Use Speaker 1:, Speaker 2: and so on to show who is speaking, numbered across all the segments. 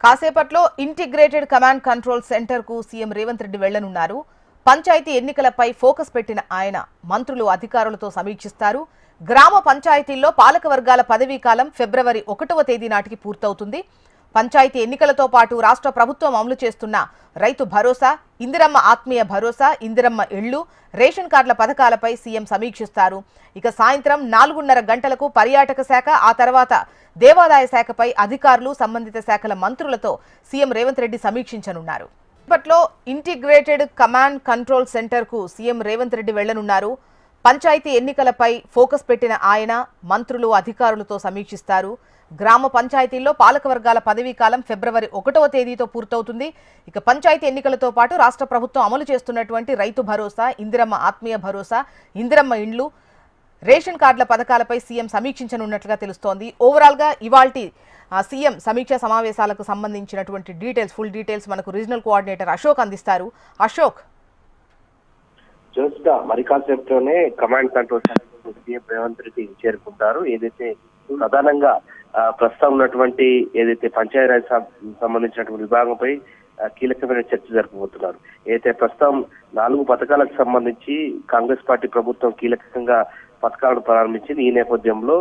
Speaker 1: కాసేపట్లో integrated command control centre కు CM Revanth Reddy వెళ్లనున్నారు. Panchayat ఎన్నికలపై ఫోకస్ పెట్టిన ఆయన మంత్రులు అధికారులతో సమీక్షిస్తారు. గ్రామ పంచాయతీల్లో పాలక వర్గాల పదవీ కాలం ఫిబ్రవరి 1వ తేదీ నాటికి పూర్తవుతుంది. పంచాయతీ ఎన్నికలతో పాటు రాష్ట్ర ప్రభుత్వం అమలు చేస్తున్న రైతు భరోసా, ఇందిరమ్మ ఆత్మీయ భరోసా, ఇందిరమ్మ ఇళ్లు, రేషన్ కార్డుల పథకాలపై సీఎం సమీక్షిస్తారు. ఇక సాయంత్రం 4:30 గంటలకు పర్యాటక శాఖ, ఆ తర్వాత దేవాదాయ శాఖపై అధికారులు, సంబంధిత శాఖల మంత్రులతో సీఎం రేవంత్ రెడ్డి సమీక్షించనున్నారు. ఇప్పట్లో ఇంటిగ్రేటెడ్ కమాండ్ కంట్రోల్ సెంటర్ కు సీఎం రేవంత్ రెడ్డి వెళ్లనున్నారు. పంచాయతీ ఎన్నికలపై ఫోకస్ పెట్టిన ఆయన మంత్రులు, అధికారులతో సమీక్షిస్తారు. గ్రామ పంచాయతీల్లో పాలకవర్గాల పదవీ కాలం ఫిబ్రవరి 1వ తేదీతో పూర్తవుతుంది. ఇక పంచాయతీ ఎన్నికలతో పాటు రాష్ట్ర ప్రభుత్వం అమలు చేస్తున్నటువంటి రైతు భరోసా, ఇందిరమ్మ ఆత్మీయ భరోసా, ఇందిరమ్మ ఇండ్లు, రేషన్ కార్డుల పథకాలపై సీఎం సమీక్షించనున్నట్లుగా తెలుస్తోంది. ఓవరాల్ గా ఇవాల్టి సీఎం సమీక్షా సమావేశాలకు సంబంధించినటువంటి ఫుల్ డీటెయిల్స్ మనకు రీజనల్ కోఆర్డినేటర్ అశోక్ అందిస్తారు. అశోక్,
Speaker 2: మరి కాసేపులోనే command control centre CM Revanth Reddy చేరుకుంటారు. ఏదైతే ప్రధానంగా ప్రస్తుతం ఉన్నటువంటి ఏదైతే పంచాయతీరాజ్ సంబంధించినటువంటి విభాగంపై కీలకమైన చర్చ జరపబోతున్నారు. ఏదైతే ప్రస్తుతం 4 పథకాలకు సంబంధించి కాంగ్రెస్ పార్టీ ప్రభుత్వం కీలకంగా పథకాలను ప్రారంభించింది. ఈ నేపథ్యంలో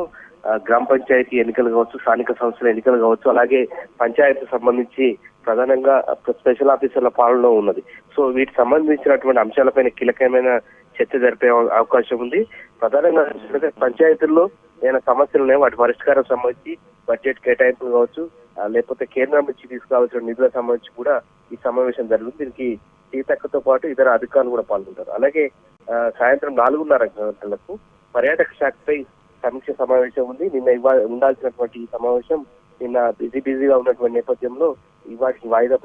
Speaker 2: గ్రామ పంచాయతీ ఎన్నికలు కావచ్చు, స్థానిక సంస్థల ఎన్నికలు కావచ్చు, అలాగే పంచాయతీ సంబంధించి ప్రధానంగా స్పెషల్ ఆఫీసర్ల పాలనలో ఉన్నది. సో వీటికి సంబంధించినటువంటి అంశాలపైన కీలకమైన చర్చ జరిపే అవకాశం ఉంది. ప్రధానంగా పంచాయతీల్లో ఏమైనా సమస్యలు ఉన్నాయి, వాటి పరిష్కారం సంబంధించి బడ్జెట్ కేటాయింపులు కావచ్చు, లేకపోతే కేంద్రం నుంచి తీసుకురావాల్సిన నిధులకు సంబంధించి కూడా ఈ సమావేశం జరుగుతుంది. దీనికి సీతక్కతో పాటు ఇతర అధికారులు కూడా పాల్గొంటారు. అలాగే సాయంత్రం 4:30 గంటలకు పర్యాటక శాఖపై సమీక్ష సమావేశం ఉంది. నిన్న ఉండాల్సినటువంటి ఈ సమావేశం నిన్న బిజీగా ఉన్నటువంటి నేపథ్యంలో ఇవాటికి వాయిదా